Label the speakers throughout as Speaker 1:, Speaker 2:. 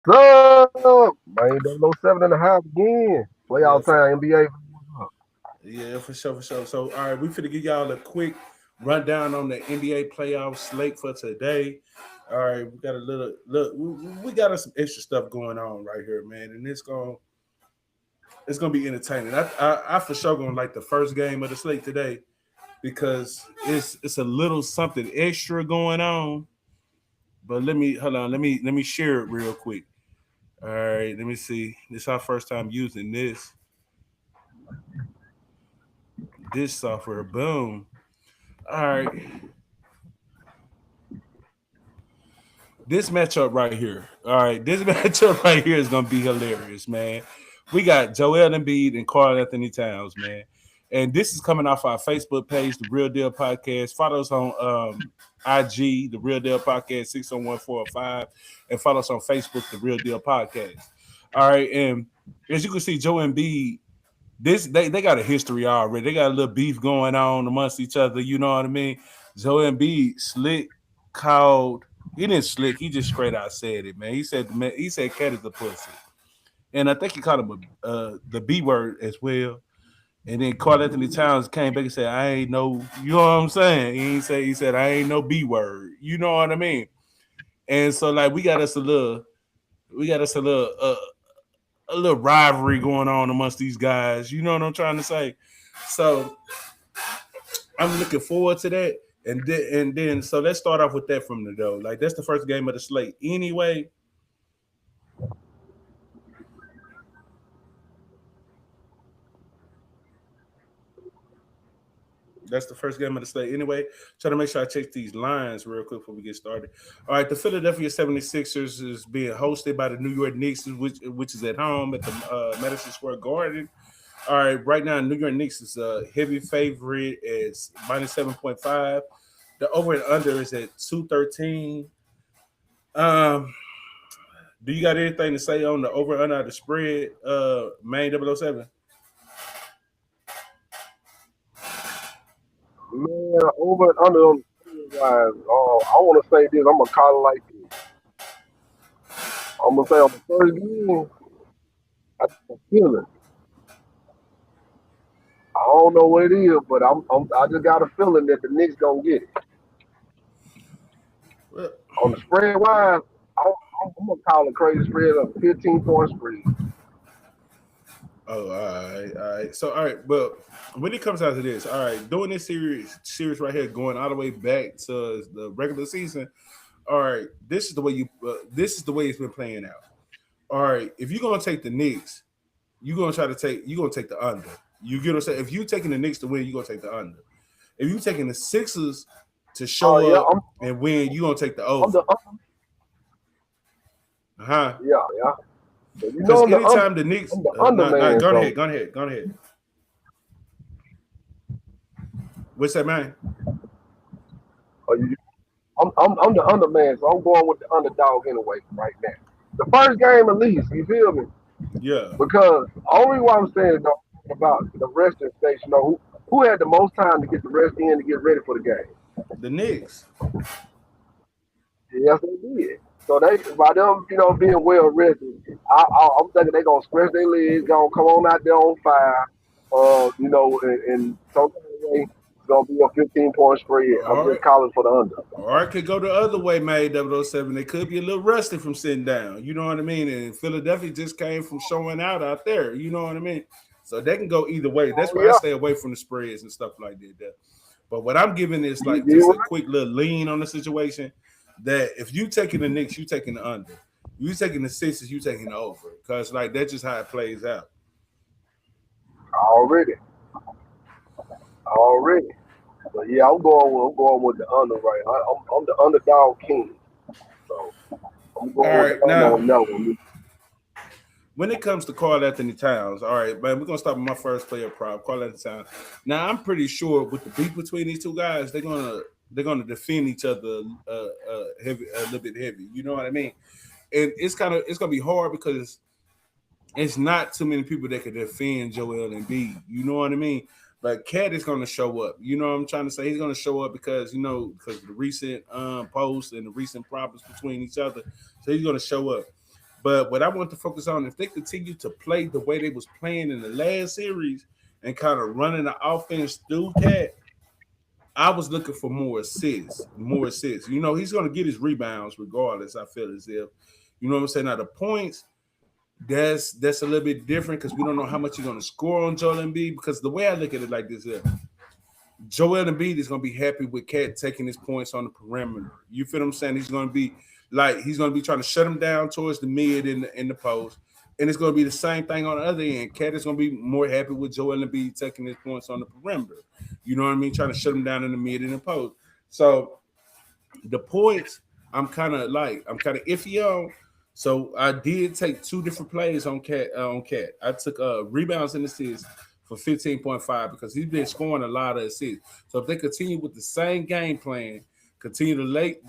Speaker 1: What's up? Man, 007 again.
Speaker 2: Yeah,
Speaker 1: Playoff time, NBA.
Speaker 2: yeah, for sure. So, all right, we finna give y'all a quick rundown on the NBA playoff slate for today. All right, we got a little look. We got us some extra stuff going on right here, man, and it's gonna be entertaining. I for sure gonna like the first game of the slate today because it's a little something extra going on. But let me hold on. Let me share it real quick. All right, let me see. This is our first time using this software. Boom. All right, this matchup right here. All right, this matchup right here is gonna be hilarious, man. We got Joel Embiid and Karl Anthony Towns, man. And this is coming off our Facebook page, the Real Deal Podcast. Follow us on IG, the Real Deal Podcast 601405, and follow us on Facebook, the Real Deal Podcast. All right, and as you can see, Joe Embiid, they got a history already. They got a little beef going on amongst each other. You know what I mean? Joe Embiid slick called. He didn't slick. He just straight out said it, man. He said cat is a pussy, and I think he called him the B word as well. And then Carl Anthony Towns came back and said, "I ain't no," you know what I'm saying? He said, "I ain't no B word." You know what I mean? And so like we got us a little rivalry going on amongst these guys. You know what I'm trying to say? So I'm looking forward to that. And then so let's start off with that from the door. Like that's the first game of the slate. Anyway, that's the first game of the slate. Anyway, try to make sure I check these lines real quick before we get started. All right, the Philadelphia 76ers is being hosted by the New York Knicks, which is at home at the Madison Square Garden. All right, right now New York Knicks is a heavy favorite. It's minus 7.5. The over and under is at 213. Um, do you got anything to say on the over and under the spread? Main 007.
Speaker 1: Man, over and under on the wise. I want to say this. I'm gonna call it like this. I'm gonna say on the first game, I got a feeling. I don't know what it is, but I just got a feeling that the Knicks gonna get it.
Speaker 2: Well,
Speaker 1: On the spread wise, I'm gonna call a crazy spread of 15-point spread.
Speaker 2: oh, all right. So, all right, but when it comes down to this, all right, doing this series right here, going all the way back to the regular season. All right, this is the way it's been playing out. All right, if you're gonna take the Knicks, you're gonna take the under. You get what I'm saying? If you taking the Knicks to win, you're gonna take the under. If you taking the Sixers to
Speaker 1: Oh
Speaker 2: show
Speaker 1: yeah,
Speaker 2: up and win, you're gonna take the
Speaker 1: I'm
Speaker 2: over.
Speaker 1: the
Speaker 2: Huh?
Speaker 1: yeah. But you know
Speaker 2: Because anytime the Knicks,
Speaker 1: I'm the under man.
Speaker 2: go
Speaker 1: So
Speaker 2: ahead, go ahead, go ahead. What's that, man?
Speaker 1: you I'm the underman, so I'm going with the underdog anyway right now. The first game at least, you feel me?
Speaker 2: Yeah,
Speaker 1: Because only what I'm saying though about the resting station, who had the most time to get the rest in to get ready for the game?
Speaker 2: the Knicks.
Speaker 1: Yes, they did. So they by them, being well rested, I'm thinking they gonna stretch their legs, gonna come on out there on fire, and some kind of way it's gonna be a 15-point spread. I'm
Speaker 2: Or
Speaker 1: just calling for the under.
Speaker 2: or it could go the other way, man. 007. They could be a little rusty from sitting down. You know what I mean? And Philadelphia just came from showing out there. You know what I mean? So they can go either way. That's
Speaker 1: Oh
Speaker 2: why I
Speaker 1: yeah,
Speaker 2: stay away from the spreads and stuff like that. But what I'm giving is
Speaker 1: you
Speaker 2: like
Speaker 1: did
Speaker 2: just a
Speaker 1: right.
Speaker 2: quick little lean on the situation. That if you taking the Knicks, you taking the under. You taking the Sixers, you taking the over. Cause like that's just how it plays out.
Speaker 1: Already, already. But yeah, I'm going with the under right. I'm the underdog king, so I'm
Speaker 2: All
Speaker 1: going with the
Speaker 2: right,
Speaker 1: under
Speaker 2: now
Speaker 1: on that one.
Speaker 2: when it comes to Carl Anthony Towns, all right, man, we're gonna start with my first player prop, Carl Anthony Towns. Now I'm pretty sure with the beef between these two guys, they're gonna defend each other heavy a little bit heavy. You know what I mean? And it's gonna be hard because it's not too many people that can defend Joel Embiid. You know what I mean? But Cat is going to show up. You know what I'm trying to say? He's going to show up because because of the recent posts and the recent problems between each other. So he's going to show up. But what I want to focus on, if they continue to play the way they was playing in the last series and kind of running the offense through Cat, I was looking for more assists, more assists. You know, he's going to get his rebounds regardless. I feel as if, you know what I'm saying. Now the points, that's a little bit different because we don't know how much he's going to score on Joel Embiid. Because the way I look at it like this, Joel Embiid is going to be happy with Cat taking his points on the perimeter. You feel what I'm saying? He's going to be trying to shut him down towards the mid in the post. And it's going to be the same thing on the other end. Cat is going to be more happy with Joel Embiid taking his points on the perimeter. You know what I mean? Trying to shut him down in the mid and the post. So the points, I'm kind of iffy on. So I did take two different plays on Cat. I took rebounds and assists for 15.5 because he's been scoring a lot of assists. So if they continue with the same game plan, continue to late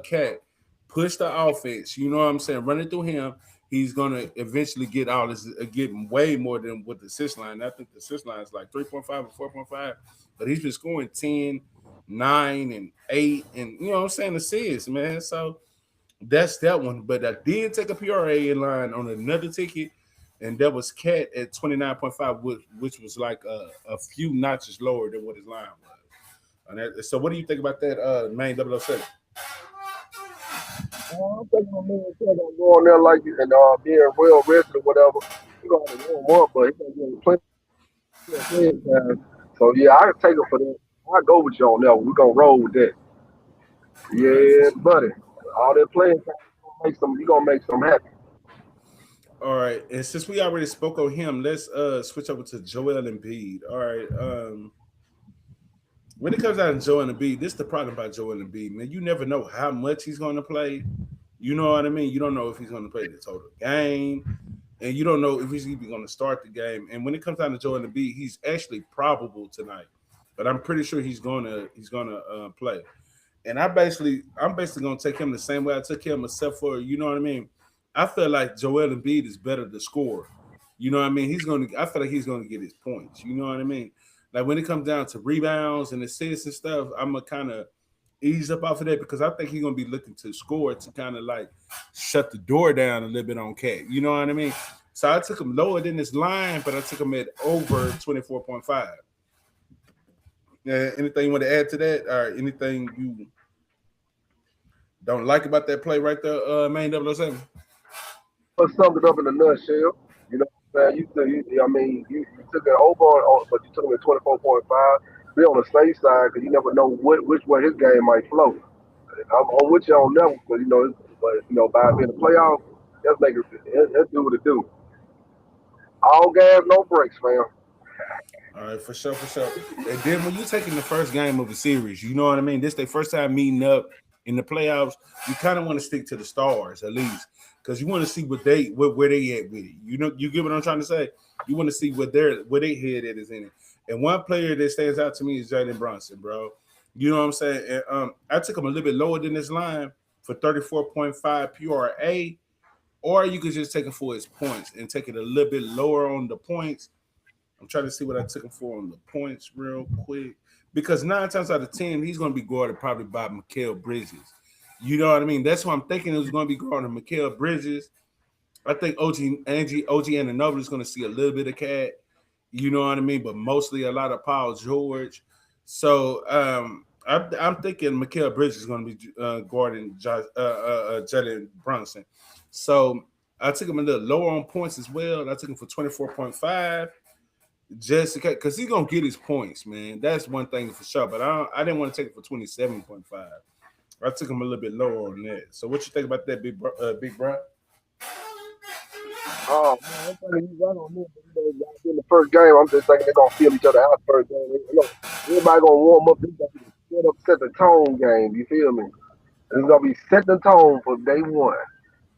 Speaker 2: Cat push the offense, you know what I'm saying, run it through him. He's gonna eventually get all this, getting way more than what the assist line. I think the assist line is like 3.5 or 4.5, but he's been scoring 10, 9, and 8, and you know what I'm saying, assists, man. So that's that one. But I did take a PRA in line on another ticket, and that was Cat at 29.5, which was like a few notches lower than what his line was. So what do you think about that main 007?
Speaker 1: I'm thinking my man said I'm going there like and being well rested or whatever. He gonna have to warm up, but he gonna get playing time. So yeah, I can take it for that. I go with you on that one. We gonna roll with that.
Speaker 2: All right, for
Speaker 1: Yeah,
Speaker 2: sure.
Speaker 1: buddy. All that playing time, you gonna make some happen.
Speaker 2: All right, and since we already spoke on him, let's switch over to Joel Embiid. All right, when it comes down to Joel Embiid, this is the problem about Joel Embiid, man. You never know how much he's going to play. You know what I mean? You don't know if he's going to play the total game, and you don't know if he's even going to start the game. And when it comes down to Joel Embiid, he's actually probable tonight, but I'm pretty sure he's gonna play. And I'm basically gonna take him the same way I took him, except for, you know what I mean. I feel like Joel Embiid is better to score. You know what I mean. I feel like he's gonna get his points. You know what I mean. Like when it comes down to rebounds and assists and stuff, I'm gonna kind of ease up off of that because I think he's gonna be looking to score to kind of like shut the door down a little bit on Cat. You know what I mean. So I took him lower than this line, but I took him at over 24.5. Anything you want to add to that, or anything you don't like about that play right there, main 007?
Speaker 1: Let's sum it up in a nutshell. You know what I'm saying? I mean, you took it over, but you took him at 24.5. Be on the safe side because you never know which way his game might flow. I'm with you on that one, but by being a playoff, let's do what it do. All gas, no brakes, fam.
Speaker 2: All right, for sure, for sure. And then when you taking the first game of a series, you know what I mean. This their first time meeting up in the playoffs. You kind of want to stick to the stars at least, because you want to see where they at with it. You know, you get what I'm trying to say. You want to see where they head at is in it. And one player that stands out to me is Jalen Brunson, bro. You know what I'm saying? And, I took him a little bit lower than this line for 34.5 PRA, or you could just take it for his points and take it a little bit lower on the points. I'm trying to see what I took him for on the points real quick. Because 9 times out of 10, he's going to be guarded probably by Mikal Bridges. You know what I mean? That's what I'm thinking. It was going to be guarded Mikal Bridges. I think OG Anunoby is going to see a little bit of Cat. You know what I mean? But mostly a lot of Paul George. So I'm thinking Mikal Bridges is going to be guarding Jalen Brunson. So I took him a little lower on points as well. I took him for 24.5 just because he's gonna get his points, man. That's one thing for sure. But I didn't want to take it for 27.5. I took him a little bit lower on that. So what you think about that, big bro?
Speaker 1: Oh man, I'm thinking you right on that. In the first game, I'm just thinking they're gonna feel each other out first game. Everybody gonna warm up. This is gonna be set the tone game. You feel me? It's gonna be set the tone for day one.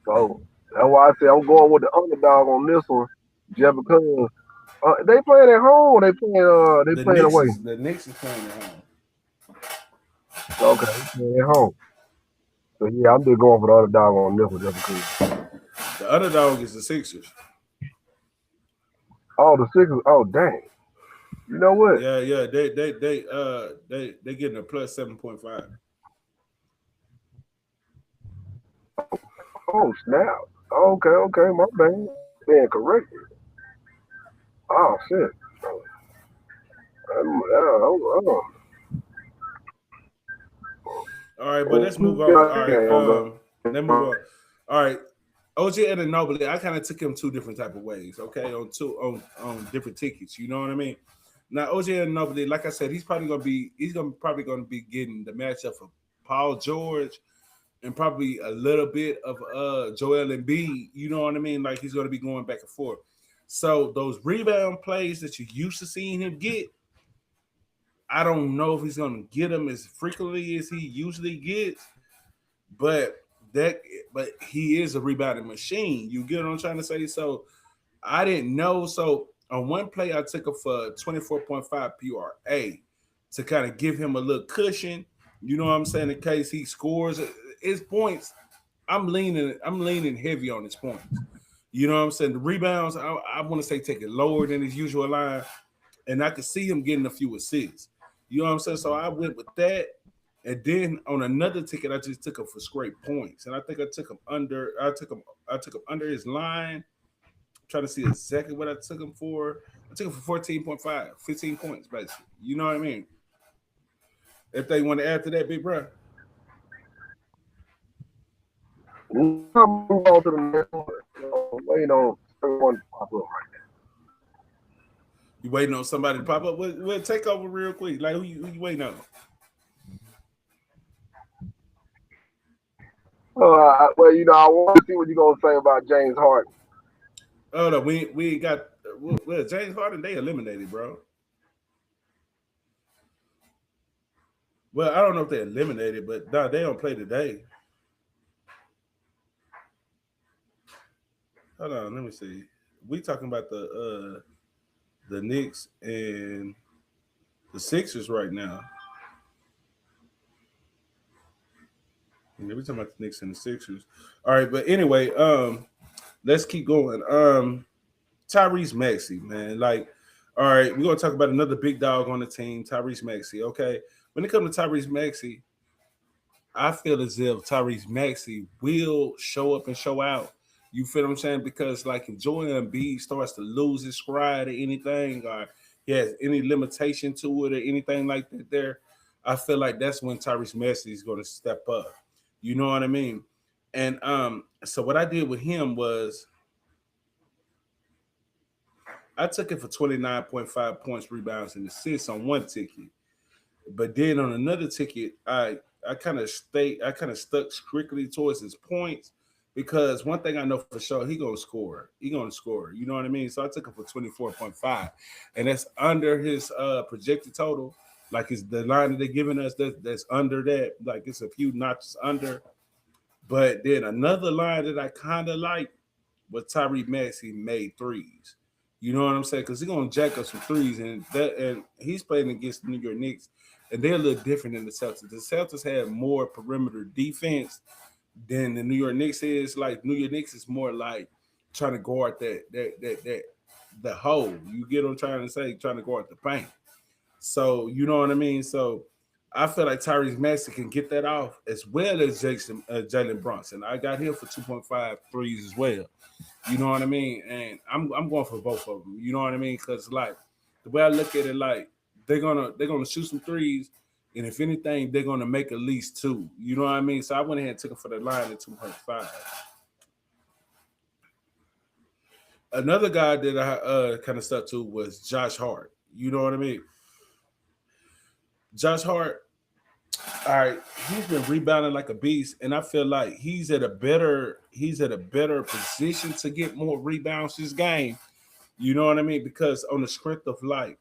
Speaker 1: So that's why I say I'm going with the underdog on this one, just because they playing at home or they
Speaker 2: The
Speaker 1: playing
Speaker 2: Knicks
Speaker 1: away.
Speaker 2: is the Knicks is playing at home.
Speaker 1: Okay, they playing at home. So yeah, I'm just going for the underdog on this one just because.
Speaker 2: The underdog is the Sixers.
Speaker 1: Oh, the Sixers. Oh, dang. You know what?
Speaker 2: Yeah. They getting a plus 7.5.
Speaker 1: Oh snap. Okay, okay, my bad. Being corrected. Oh shit.
Speaker 2: All right, but let's move on. All right, let's move on. All right, OJ and Nobly, I kind of took him two different type of ways. Okay, on different tickets. You know what I mean? Now OJ and Nobly, like I said, he's gonna probably gonna be getting the matchup for Paul George and probably a little bit of Joel Embiid. You know what I mean? Like he's gonna be going back and forth. So those rebound plays that you used to seeing him get, I don't know if he's gonna get them as frequently as he usually gets, but that but he is a rebounding machine. You get what I'm trying to say? So I didn't know. So on one play, I took him for 24.5 PRA to kind of give him a little cushion. You know what I'm saying? In case he scores his points, I'm leaning heavy on his points. You know what I'm saying? The rebounds, I want to say take it lower than his usual line, and I could see him getting a few assists. You know what I'm saying? So I went with that. And then on another ticket, I just took him for straight points. And I think I took him under, I took him under his line. I'm trying to see exactly what I took him for. I took him for 14.5, 15 points, basically. You know what I mean? If they want to add to that, big bro.
Speaker 1: I'm gonna move on to the next one. Wait on someone to pop up.
Speaker 2: You waiting on somebody to pop up? We'll take over real quick. Like who you waiting on?
Speaker 1: Well, I want to see what you're gonna say about James Harden.
Speaker 2: Oh no, we ain't got well, James Harden, they eliminated, bro. Well, I don't know if they eliminated, but nah, they don't play today. Hold on, let me see. We talking about the Knicks and the Sixers right now. And we talking about the Knicks and the Sixers. All right, but anyway, let's keep going. Tyrese Maxey, man. Like, all right, we're gonna talk about another big dog on the team, Tyrese Maxey. Okay. When it comes to Tyrese Maxey, I feel as if Tyrese Maxey will show up and show out. You feel what I'm saying? Because like if Joel Embiid starts to lose his stride or anything, or he has any limitation to it or anything like that, there, I feel like that's when Tyrese Maxey is going to step up. You know what I mean? And so what I did with him was I took it for 29.5 points, rebounds, and assists on one ticket. But then on another ticket, I kind of stuck strictly towards his points because one thing I know for sure, he gonna score. He gonna score. You know what I mean? So I took him for 24.5. And that's under his projected total. Like it's the line that they're giving us that's under that. Like it's a few notches under. But then another line that I kind of like was Tyree Maxey made threes. You know what I'm saying? Because he's gonna jack up some threes, and he's playing against the New York Knicks, and they're a little different than the Celtics. The Celtics have more perimeter defense than the New York Knicks is. Like New York Knicks is more like trying to guard that the hole. You get what I'm trying to say? Trying to guard the paint. So you know what I mean. So I feel like Tyrese Maxey can get that off as well as Jalen Brunson. I got him for 2.5 threes as well. You know what I mean? And I'm going for both of them. You know what I mean? Because like the way I look at it, like they're gonna shoot some threes, and if anything, they're gonna make at least two. You know what I mean? So I went ahead and took it for the line at 2.5. Another guy that I kind of stuck to was Josh Hart. You know what I mean? Josh Hart, all right, he's been rebounding like a beast, and I feel like he's at a better position to get more rebounds this game. You know what I mean? Because on the strength of like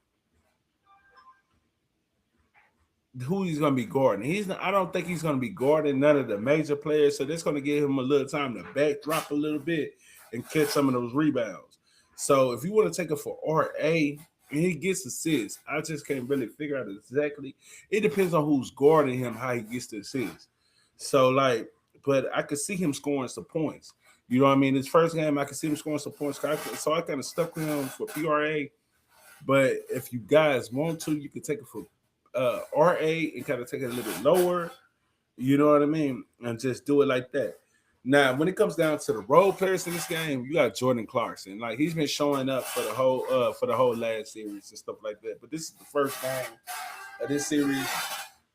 Speaker 2: who he's gonna be guarding. I don't think he's gonna be guarding none of the major players, so that's gonna give him a little time to backdrop a little bit and catch some of those rebounds. So if you want to take it for RA and he gets assists, I just can't really figure out exactly. It depends on who's guarding him, how he gets the assists. So like, but I could see him scoring some points. You know what I mean? His first game, I could see him scoring some points. So I kind of stuck with him for PRA. But if you guys want to, you can take it for RA and kind of take it a little bit lower. You know what I mean? And just do it like that. Now, when it comes down to the role players in this game, you got Jordan Clarkson. Like he's been showing up for the whole last series and stuff like that. But this is the first game of this series.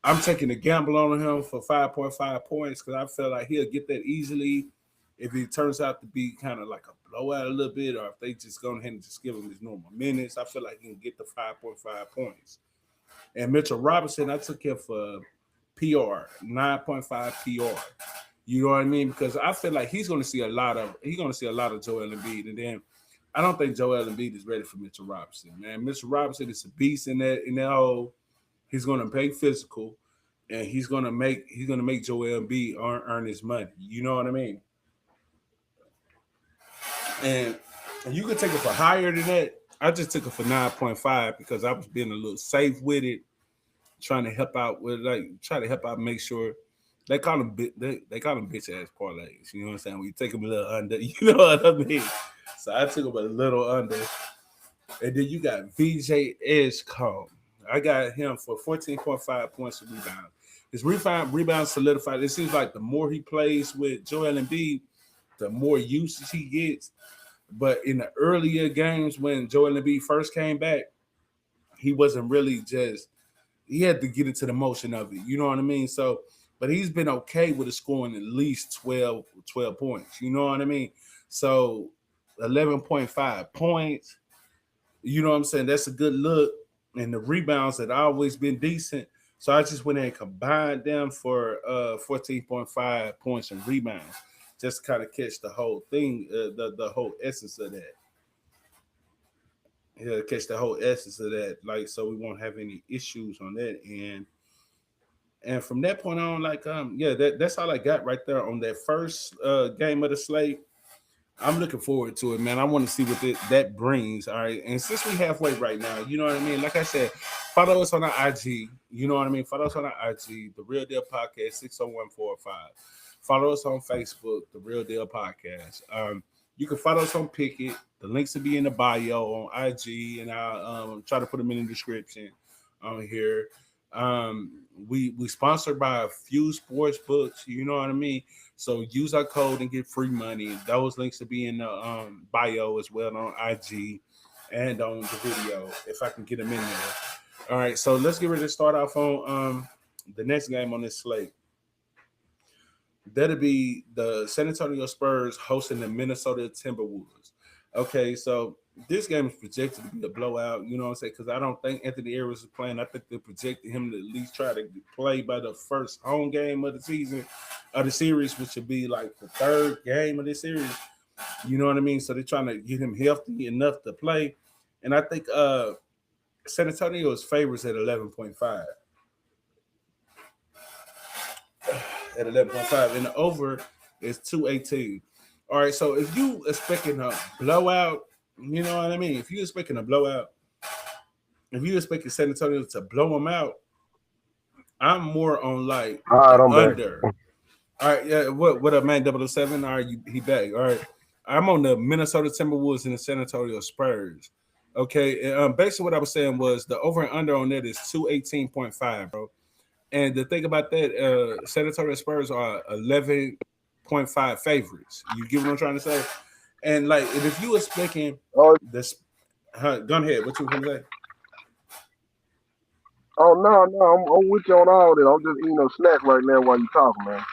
Speaker 2: I'm taking a gamble on him for 5.5 points because I feel like he'll get that easily if it turns out to be kind of like a blowout a little bit, or if they just go ahead and just give him his normal minutes. I feel like he can get the 5.5 points. And Mitchell Robinson, I took him for PR, 9.5 PR. You know what I mean? Because I feel like he's gonna see a lot of Joel Embiid, and then I don't think Joel Embiid is ready for Mitchell Robinson. Man, Mitchell Robinson is a beast in that hole. He's gonna play physical, and he's gonna make Joel Embiid earn his money. You know what I mean? And you could take it for higher than that. I just took it for 9.5 because I was being a little safe with it, trying to help out with try to help out, make sure they call them bitch ass parlays. You know what I'm saying? We take them a little under. You know what I mean? So I took them a little under, and then you got VJ Edgecombe. I got him for 14.5 points of rebound. His rebound solidified. It seems like the more he plays with Joel Embiid, the more usage he gets. But in the earlier games when Joel Embiid first came back, he wasn't really just he had to get into the motion of it. You know what I mean? So, but he's been okay with scoring at least 12 points. You know what I mean? So 11.5 points. You know what I'm saying? That's a good look. And the rebounds had always been decent. So I just went in and combined them for 14.5 points and rebounds. Just kind of catch the whole thing, the whole essence of that. Yeah, catch the whole essence of that. Like, so we won't have any issues on that end. And from that point on, like, yeah, that's all I got right there on that first game of the slate. I'm looking forward to it, man. I want to see what that brings. All right. And since we halfway right now, you know what I mean? Like I said, follow us on our IG. You know what I mean? Follow us on our IG, The Real Deal Podcast, 601405. Follow us on Facebook, The Real Deal Podcast. You can follow us on Picket. The links will be in the bio on IG, and I'll try to put them in the description on here. Um, we sponsored by a few sports books. You know what I mean? So use our code and get free money. Those links will be in the bio as well on IG and on the video if I can get them in there. All right, so let's get ready to start off on the next game on this slate. That'll be the San Antonio Spurs hosting the Minnesota Timberwolves. Okay, so this game is projected to be a blowout. You know what I'm saying? Because I don't think Anthony Edwards is playing. I think they projected him to at least try to play by the first home game of the season of the series, which would be like the third game of this series. You know what I mean? So they're trying to get him healthy enough to play. And I think San Antonio's favors at 11.5. At 11.5, and the over is 218. All right, so if you expecting a blowout, you know what I mean. If you expecting a blowout, if you expecting San Antonio to blow them out, I'm more on like
Speaker 1: All right,
Speaker 2: the
Speaker 1: I'm back.
Speaker 2: under. All right, yeah. What up, man? 007. All right, he back. All right, I'm on the Minnesota Timberwolves and the San Antonio Spurs. Okay, and, basically what I was saying was the over and under on that is 218.5, bro. And the thing about that, San Antonio Spurs are 11.5 favorites. You get what I'm trying to say? And like, if you were expecting
Speaker 1: Oh,
Speaker 2: this, go ahead. What you were gonna say?
Speaker 1: oh no, no, I'm with you on all that. I'm just eating a snack right now while you talking, man.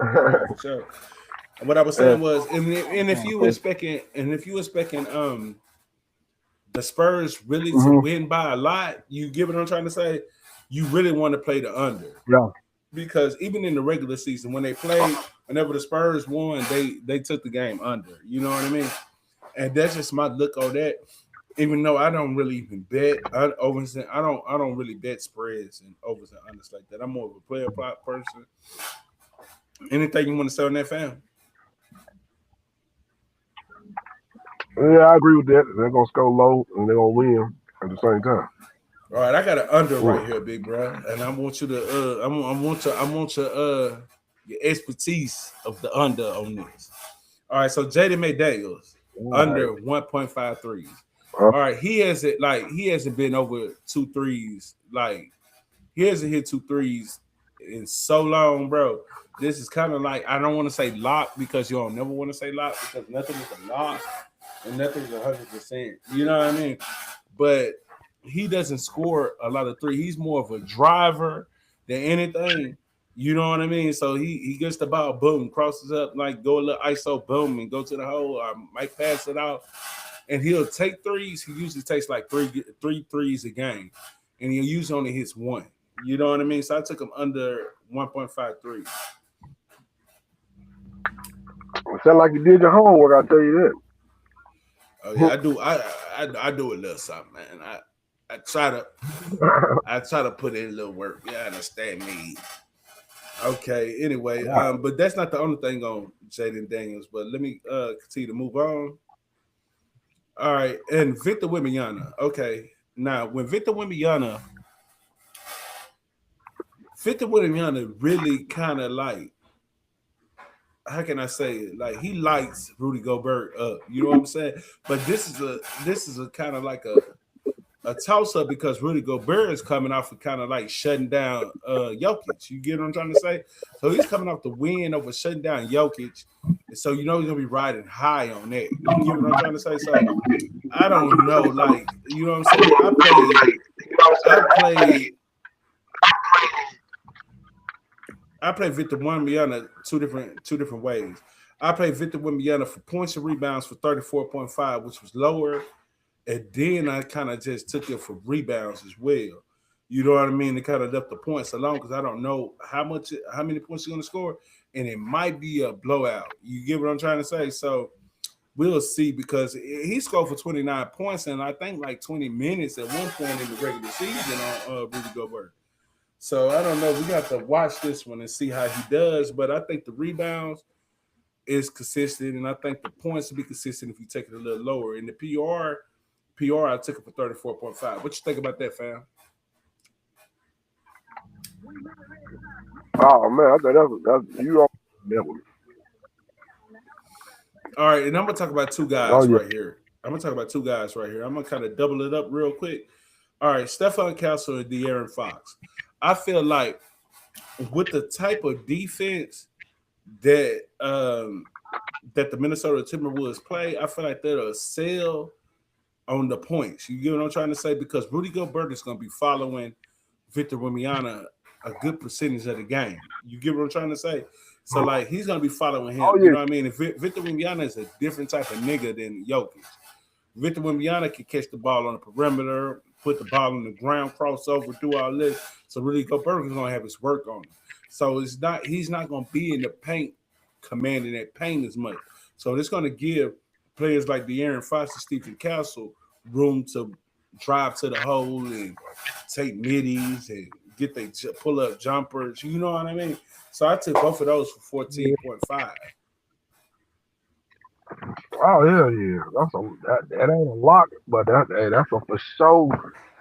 Speaker 2: Okay, for sure. What I was
Speaker 1: Yeah.
Speaker 2: saying was, and if you were expecting, the Spurs really to
Speaker 1: Mm-hmm.
Speaker 2: win by a lot, you get what I'm trying to say? You really want to play the under.
Speaker 1: Yeah.
Speaker 2: Because even in the regular season, when they played, whenever the Spurs won, they took the game under. You know what I mean? And that's just my look on that. Even though I don't really even bet overs, I don't really bet spreads and overs and unders like that. I'm more of a player prop person. Anything you want to say on that, fam?
Speaker 1: Yeah, I agree with that. They're gonna score low and they're gonna win at the same time.
Speaker 2: All right, I got an under
Speaker 1: Mm.
Speaker 2: right here, big bro, and I want you to I want your expertise of the under on this. All right, so Jaden McDaniels
Speaker 1: All right.
Speaker 2: under 1.5 threes.
Speaker 1: Uh,
Speaker 2: All right, he hasn't been over two threes. Like he hasn't hit two threes in so long, bro. This is kind of like, I don't want to say lock because you don't never want to say lock because nothing is a lock and nothing's 100%. You know what I mean? But he doesn't score a lot of three. He's more of a driver than anything. You know what I mean? So he gets the ball, boom, crosses up, like go a little ISO, boom, and go to the hole. I might pass it out, and he'll take threes. He usually takes like three threes a game, and he'll usually only hits one. You know what I mean? So I took him under 1.53.
Speaker 1: It sound like you did your homework. I tell you
Speaker 2: Oh yeah, I do. I do a little something, man. I try to
Speaker 1: that.
Speaker 2: I try to put in a little work. You understand me? Okay. Anyway,
Speaker 1: Wow.
Speaker 2: but that's not the only thing on Jaden Daniels. But let me continue to move on. All right, and Victor Wembanyama. Okay, now when Victor Wembanyama really kind of like, how can I say it? Like he lights Rudy Gobert up. You know what I'm saying? But this is a kind of like a toss up because Rudy Gobert is coming off of kind of like shutting down Jokic. You get what I'm trying to say? So he's coming off the win over shutting down Jokic. And so you know he's gonna be riding high on that. You get what I'm trying to say? So I don't know, like, you know what I'm saying? I played I played Victor Wembanyama two different ways. I played Victor Wembanyama for points and rebounds for 34.5, which was lower. And then I kind of just took it for rebounds as well. You know what I mean? It kind of left the points alone because I don't know how many points he's gonna score, and it might be a blowout. You get what I'm trying to say? So we'll see because he scored for 29 points and I think like 20 minutes at one point in the regular season on Rudy Gobert. So I don't know. We got to watch this one and see how he does. But I think the rebounds is consistent, and I think the points will be consistent if you take it a little lower. In the I took it for 34.5. What you think about that, fam?
Speaker 1: Oh man, I think that's you on that one.
Speaker 2: All right, and I'm gonna talk about two
Speaker 1: Oh
Speaker 2: guys
Speaker 1: yeah.
Speaker 2: right here. I'm gonna kind of double it up real quick. All right, Stephon Castle and De'Aaron Fox. I feel like with the type of defense that that the Minnesota Timberwolves play, I feel like they'll sell on the points. You get what I'm trying to say? Because Rudy Gobert is going to be following Victor Wembanyama a good percentage of the game. You get what I'm trying to say? So like he's going to be following
Speaker 1: Oh
Speaker 2: him. You
Speaker 1: yeah.
Speaker 2: know what I mean? If Victor Wembanyama is a different type of nigga than Jokic. Victor Wembanyama can catch the ball on the perimeter, put the ball on the ground, crossover, do all this. So Rudy Gobert is going to have his work on him. So he's not going to be in the paint commanding that paint as much. So it's going to give players like De'Aaron Fox and Stephen Castle room to drive to the hole and take middies and get they pull up jumpers. You know what I mean? So I took both of those for
Speaker 1: Yeah.
Speaker 2: 14.5.
Speaker 1: Oh yeah, yeah. That ain't a lock, but that's a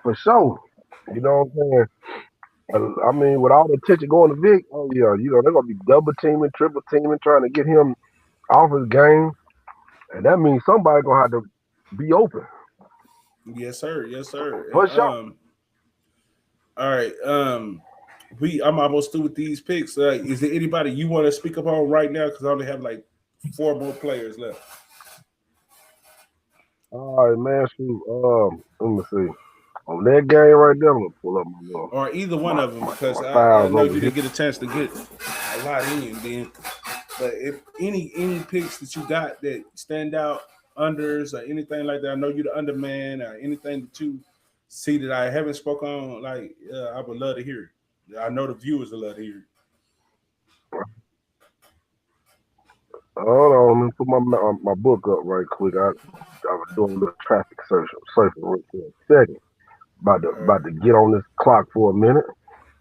Speaker 1: for sure. You know what I'm saying? I mean, with all the attention going to Vic, oh yeah, they're gonna be double teaming, triple teaming, trying to get him off his game, and that means somebody gonna have to be open
Speaker 2: Yes, sir. Yes, sir. And
Speaker 1: for sure.
Speaker 2: all right. I'm almost through with these picks. Is there anybody you want to speak up on right now? Because I only have like four more players left,
Speaker 1: All right, man. Shoot, let me see. On that game right there, I'm gonna pull up
Speaker 2: or either one of them, because
Speaker 1: my
Speaker 2: I
Speaker 1: files
Speaker 2: know
Speaker 1: over
Speaker 2: you
Speaker 1: here.
Speaker 2: didn't get a chance to get a lot in. Then, but if any picks that you got that stand out, unders or anything like that, I know you're the underman or anything that you see that I haven't spoke on. Like, I would love to hear it. I know the viewers would love to hear it.
Speaker 1: Hold on, let me put my book up right quick. I was doing a little traffic surfing real quick. Second,
Speaker 2: All right.
Speaker 1: about to get on this clock for a minute.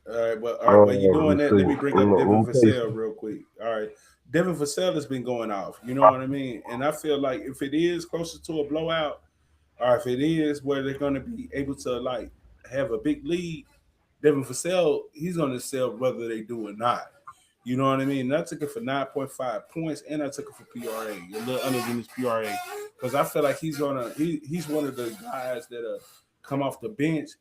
Speaker 2: All right, well, all right. While you're
Speaker 1: Let me
Speaker 2: doing that,
Speaker 1: see.
Speaker 2: let me bring up
Speaker 1: Let
Speaker 2: Devin
Speaker 1: me tell you
Speaker 2: Vassell
Speaker 1: something.
Speaker 2: real quick. All right, Devin Vassell has been going off. You know what I mean? And I feel like if it is closer to a blowout, or if it is where they're going to be able to like have a big lead, Devin Vassell, he's going to sell whether they do or not. You know what I mean? And I took it for 9.5 points, and I took it for PRA, a little under than his PRA, because I feel like he's one of the guys that come off the bench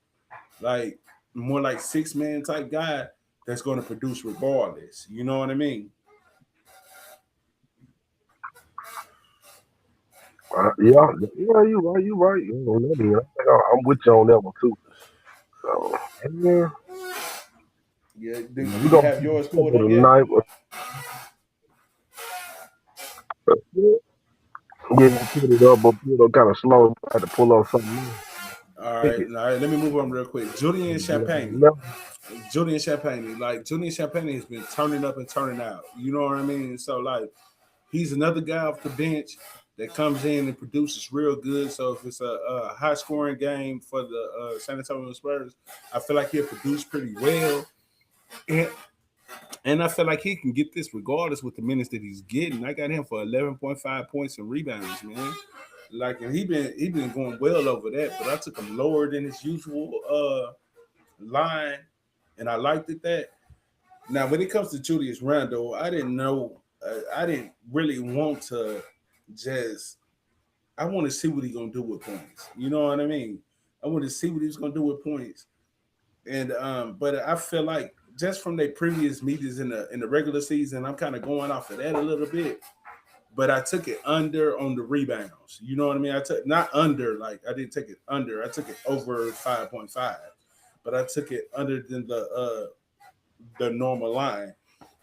Speaker 2: like more like 6 man type guy that's going to produce regardless. You know what I mean?
Speaker 1: Yeah, yeah, you right, you right. You know, that is- I think I'm with you on that one too. So yeah,
Speaker 2: Yeah.
Speaker 1: yeah,
Speaker 2: Do
Speaker 1: we
Speaker 2: you
Speaker 1: gonna
Speaker 2: have
Speaker 1: keep it
Speaker 2: yours pulled
Speaker 1: simple
Speaker 2: up yet?
Speaker 1: tonight. Yeah, yeah, put it up, but put it up kind of slow. I had to pull up something
Speaker 2: All
Speaker 1: new. Pick
Speaker 2: right.
Speaker 1: it.
Speaker 2: All right. Let me move on real quick. Julian Champagne.
Speaker 1: Yeah,
Speaker 2: Julian Champagne. Like Julian Champagne has been turning up and turning out. You know what I mean? So like he's another guy off the bench that comes in and produces real good. So if it's a high scoring game for the San Antonio Spurs, I feel like he'll produce pretty well. And, and I feel like he can get this regardless with the minutes that he's getting. I got him for 11.5 points and rebounds, man. Like, and he been going well over that, but I took him lower than his usual line, and I liked it that. Now, when it comes to Julius Randle, I didn't know, I didn't really want to just. I want to see what he's gonna do with points. You know what I mean? I want to see what he's gonna do with points, and but I feel like just from their previous meetings in the regular season, I'm kind of going off of that a little bit. But I took it under on the rebounds. You know what I mean? I took not under, like I didn't take it under. I took it over 5.5, but I took it under than the normal line,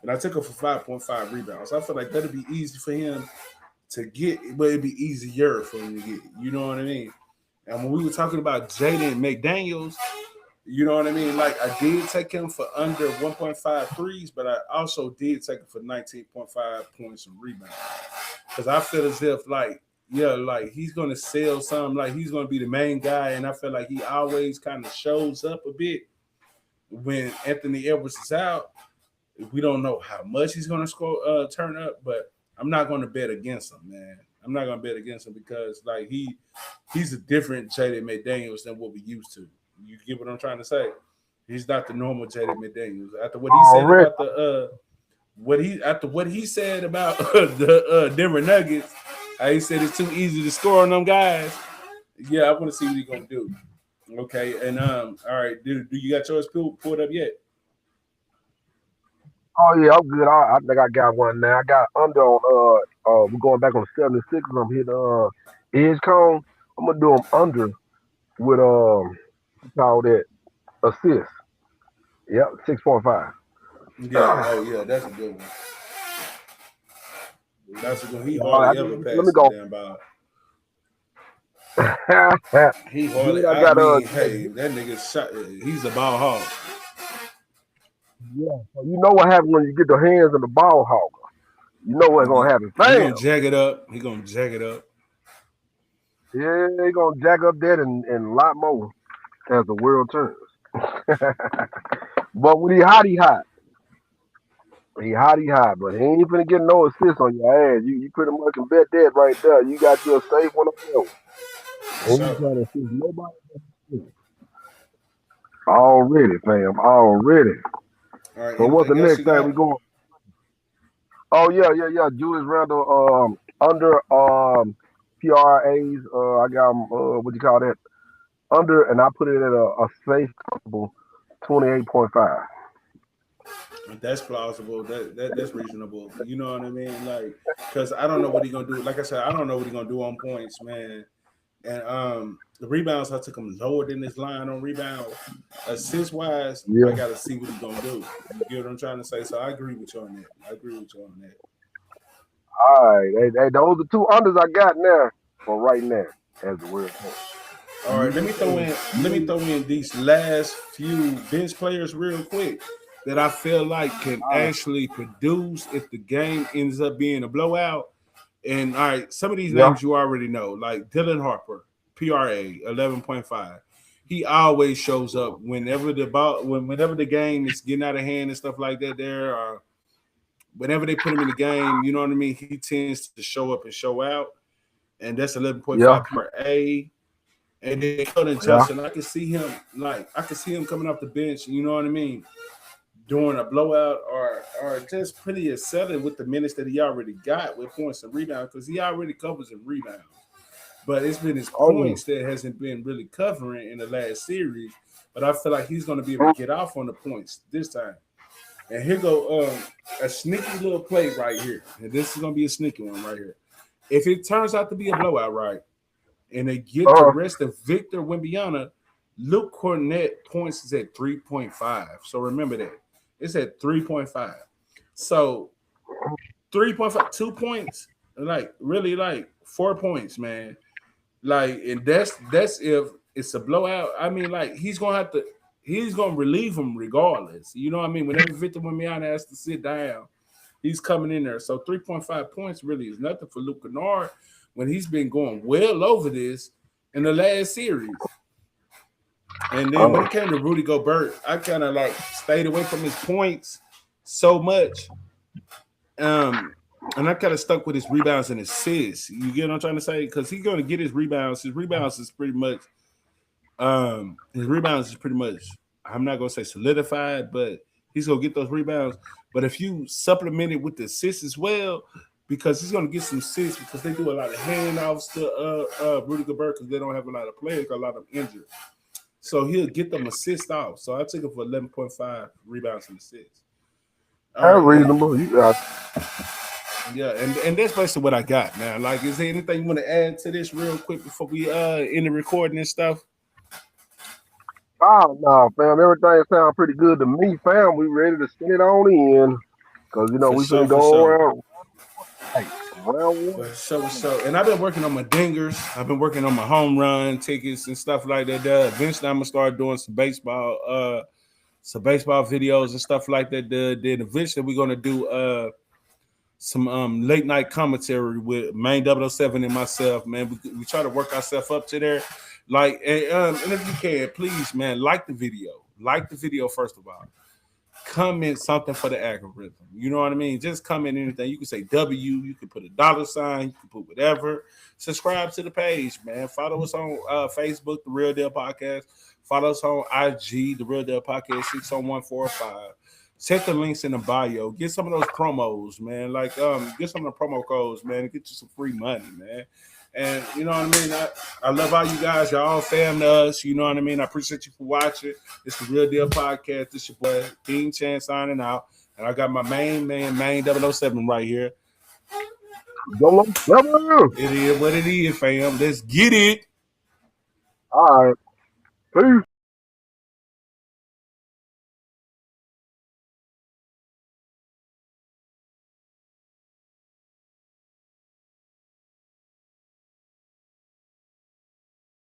Speaker 2: and I took it for 5.5 rebounds. I feel like that'd be easy for him to get, but it'd be easier for him to get. You know what I mean? And when we were talking about Jaden McDaniels, you know what I mean? Like I did take him for under 1.5 threes, but I also did take him for 19.5 points and rebounds. Because I feel as if like, yeah, like he's gonna sell some, like he's gonna be the main guy, and I feel like he always kind of shows up a bit when Anthony Edwards is out. We don't know how much he's gonna score, turn up, but I'm not gonna bet against him, man. I'm not gonna bet against him because like he's a different Jaden McDaniels than what we used to. You get what I'm trying to say? He's not the normal Jaden McDaniels. After what he said
Speaker 1: already.
Speaker 2: about the what he said about the Denver Nuggets, he said it's too easy to score on them guys. Yeah, I want to see what he's gonna do. Okay, and all right, do you got yours pulled up yet?
Speaker 1: Oh yeah, I'm good. I think I got one now. I got under on we're going back on 76. I'm hitting edge cone. I'm gonna do them under with call that assist. Yep, 6.5.
Speaker 2: Yeah. Oh yeah, that's a good one. That's a good. He
Speaker 1: I
Speaker 2: hardly
Speaker 1: got,
Speaker 2: ever
Speaker 1: let me
Speaker 2: passes the
Speaker 1: go.
Speaker 2: damn ball. He hardly.
Speaker 1: Then I
Speaker 2: I
Speaker 1: got
Speaker 2: mean, hey, that nigga shot. He's a ball hog.
Speaker 1: yeah. So you know what happens when you get the hands in the ball hog. You know what's gonna happen.
Speaker 2: He
Speaker 1: Bam!
Speaker 2: gonna jack it up. He gonna jack it up.
Speaker 1: Yeah, they gonna jack up that and a lot more as the world turns. But when he hot. He hot, but he ain't finna get no assist on your ass. You pretty much can bet that right there. You got you a safe one on that one.
Speaker 2: For
Speaker 1: Ain't
Speaker 2: sure.
Speaker 1: trying to assist nobody. Already, fam. Already.
Speaker 2: All right.
Speaker 1: So what's the
Speaker 2: Anything else
Speaker 1: next
Speaker 2: you
Speaker 1: thing
Speaker 2: got?
Speaker 1: we going? Oh yeah. Julius Randle under PRAs. I got 'em, what you call that? Under, and I put it at a safe comfortable 28.5.
Speaker 2: That's plausible. That's reasonable. You know what I mean? Like, cause I don't know what he gonna do. Like I said, I don't know what he gonna do on points, man. And the rebounds, I took him lower than this line on rebounds. Assist wise,
Speaker 1: Yeah.
Speaker 2: I gotta see what he's gonna do. You get what I'm trying to say? So I agree with you on that. I agree with you on that.
Speaker 1: All right. Those are two unders I got now for right now as the world goes.
Speaker 2: All right, let me
Speaker 1: You
Speaker 2: throw in these last few bench players real quick that I feel like can
Speaker 1: all right.
Speaker 2: actually produce if the game ends up being a blowout. And all right, some of these
Speaker 1: Yeah.
Speaker 2: names you already know, like Dylan Harper, PRA 11.5. He always shows up whenever the game is getting out of hand and stuff like that. There, or whenever they put him in the game, you know what I mean. He tends to show up and show out, and that's
Speaker 1: Yeah.
Speaker 2: 11.5 PRA. And then Keldon
Speaker 1: Yeah.
Speaker 2: Johnson, I can see him coming off the bench. You know what I mean? During a blowout or just pretty excelling with the minutes that he already got with points and rebounds because he already covers and rebounds. But it's been his
Speaker 1: Oh yeah.
Speaker 2: points that hasn't been really covering in the last series. But I feel like he's going to be able to get off on the points this time. And here go a sneaky little play right here. And this is gonna be a sneaky one right here. If it turns out to be a blowout, right, and they get the
Speaker 1: Uh,
Speaker 2: rest of Victor Wembyana, Luke Cornett points is at 3.5. So remember that. It's at 3.5. So 3.5, 2 points, like really like 4 points, man. Like, and that's if it's a blowout. I mean, like he's gonna relieve him regardless. You know what I mean? Whenever Victor Wembanyama has to sit down, he's coming in there. So 3.5 points really is nothing for Luke Kennard when he's been going well over this in the last series. And then when
Speaker 1: uh,
Speaker 2: it came to Rudy Gobert, I kind of like stayed away from his points so much. Um, and I kind of stuck with his rebounds and assists. You get what I'm trying to say? Because he's going to get his rebounds. His rebounds is pretty much. I'm not going to say solidified, but he's going to get those rebounds. But if you supplement it with the assists as well, because he's going to get some assists because they do a lot of handoffs to Rudy Gobert because they don't have a lot of players, a lot of injured. So he'll get them assist off. So I took him for 11.5 rebounds and assists. All
Speaker 1: that's
Speaker 2: right,
Speaker 1: reasonable. You got
Speaker 2: yeah, and that's basically what I got now. Like, is there anything you want to add to this real quick before we end the recording and stuff?
Speaker 1: oh no, fam. Everything sounds pretty good to me, fam. We ready to send it on in. Cause
Speaker 2: For
Speaker 1: we
Speaker 2: sure,
Speaker 1: finna
Speaker 2: for
Speaker 1: go
Speaker 2: sure.
Speaker 1: around like round one.
Speaker 2: For sure, for sure. And I've been working on my dingers. I've been working on my home run tickets and stuff like that. Eventually, I'm gonna start doing some baseball videos and stuff like that. Then eventually, we're gonna do some late night commentary with Main 007 and myself, man. We try to work ourselves up to there. Like, and if you can, please, man, like the video. Like the video, first of all. Comment something for the algorithm. You know what I mean? Just comment anything. You can say W, you can put a dollar sign, you can put whatever. Subscribe to the page, man. Follow us on Facebook, The Real Deal Podcast. Follow us on IG, The Real Deal Podcast 60145. Set the links in the bio. Get some of those promos, man. Like, get some of the promo codes, man, and get you some free money, man. And you know what I mean? I love all you guys. Y'all all fam to us. You know what I mean? I appreciate you for watching. It's the Real Deal Podcast. This your boy, King Chan, signing out. And I got my main man, main 007 right here.
Speaker 1: Go on,
Speaker 2: It is what it is, fam. Let's get it.
Speaker 1: all right, peace.